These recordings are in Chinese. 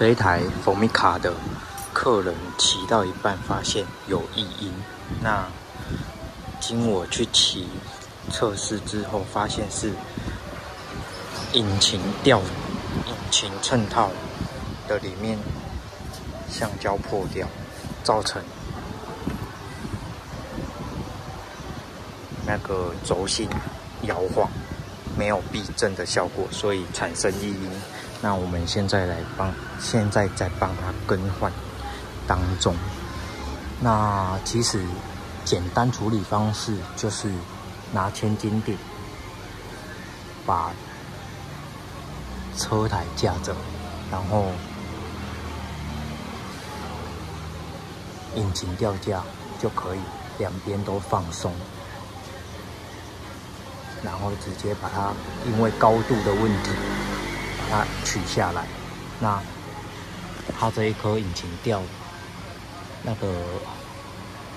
这一台 Formica 的客人骑到一半发现有异音，那经我去骑测试之后，发现是引擎衬套的里面橡胶破掉，造成那个轴心摇晃，没有避震的效果，所以产生异音。那我们现在在帮他更换当中。那其实简单处理方式就是拿千斤顶把车台架着，然后引擎吊架就可以两边都放松，然后直接把它因为高度的问题把它取下来。那它这一颗引擎吊那个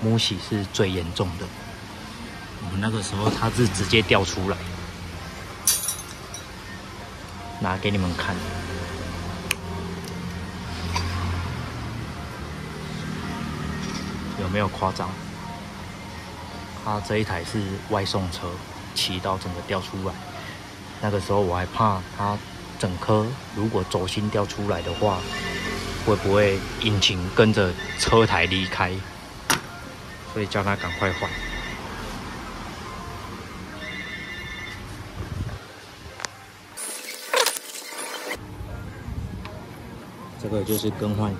母洗是最严重的，我们那个时候它是直接掉出来，拿给你们看。有没有夸张？它这一台是外送车，骑到整个掉出来。那个时候我还怕它整颗如果轴心掉出来的话，会不会引擎跟着车台离开？所以叫他赶快换。这个就是更换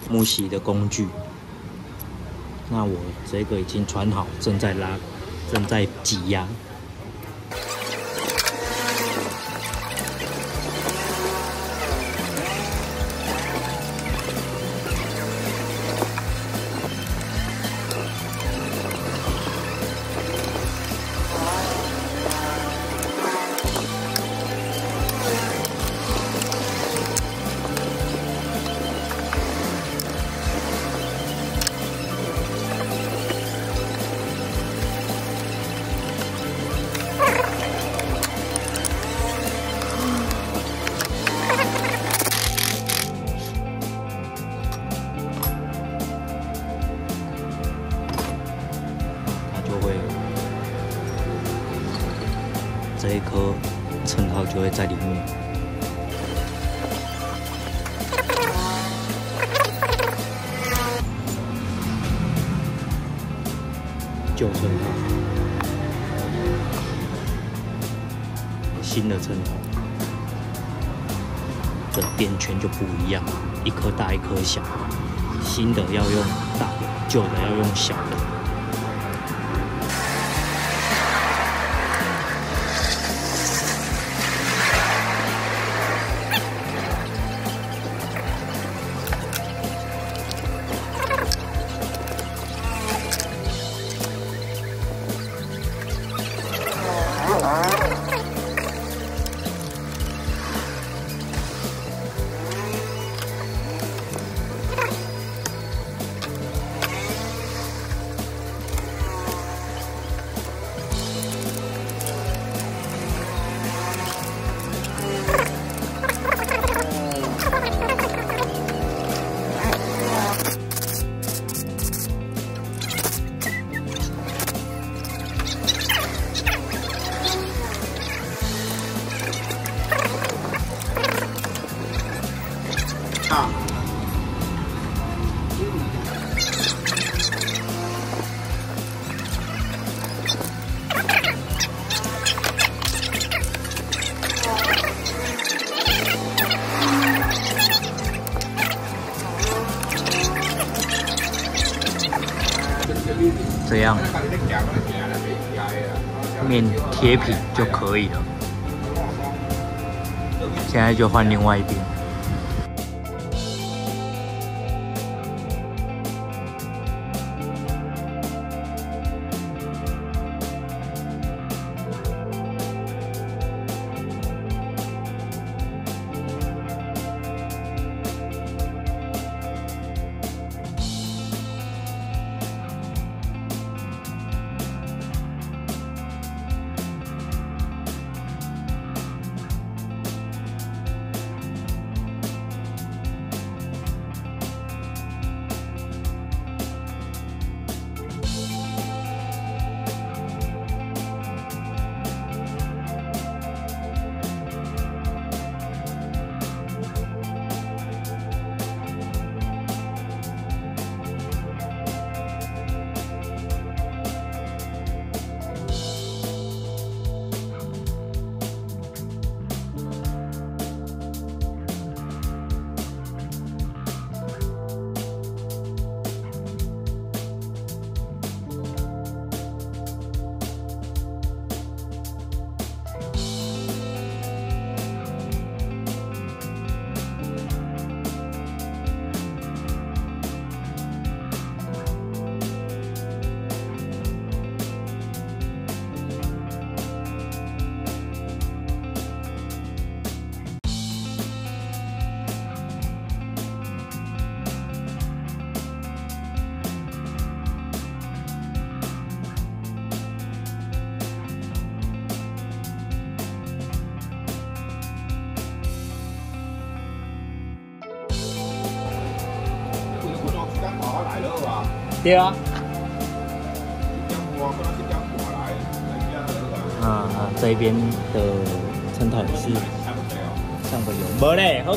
木洗的工具。那我这个已经穿好，正在挤压。这一颗衬套就会在里面。旧衬套，新的衬套的边圈就不一样，一颗大一颗小，新的要用大的，旧的要用小的。这样面贴平就可以了。现在就换另外一边。对啊。这边的称头是上个油，没嘞，好。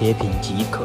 铁品即可。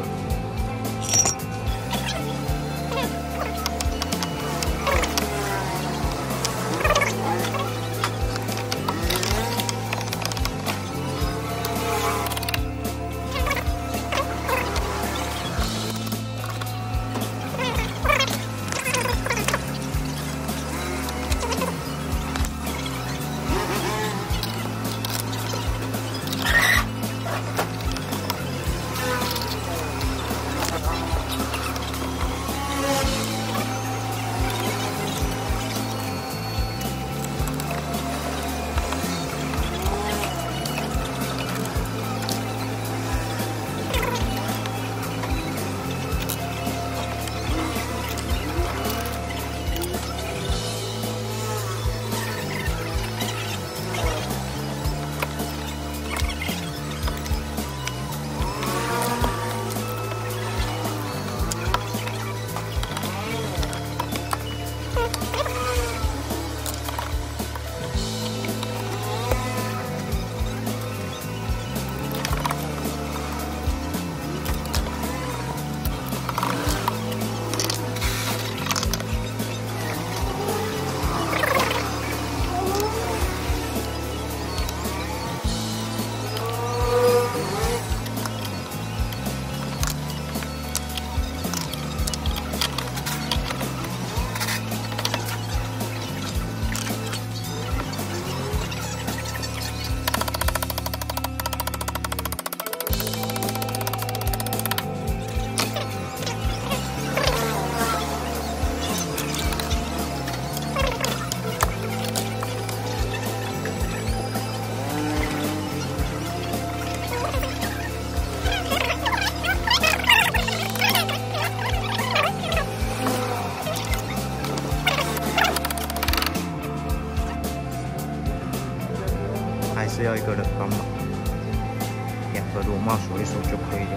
还是要一个人帮忙，2个螺帽锁一锁就可以了。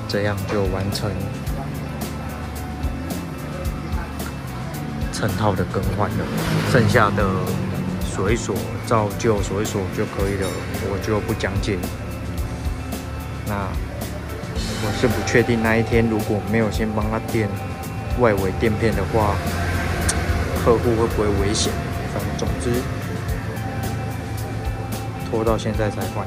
这样就完成成套的更换了，剩下的锁一锁照旧锁一锁就可以了，我就不讲解了。那我是不确定那一天如果没有先帮他垫外围垫片的话，客户会不会危险。反正总之拖到现在才换。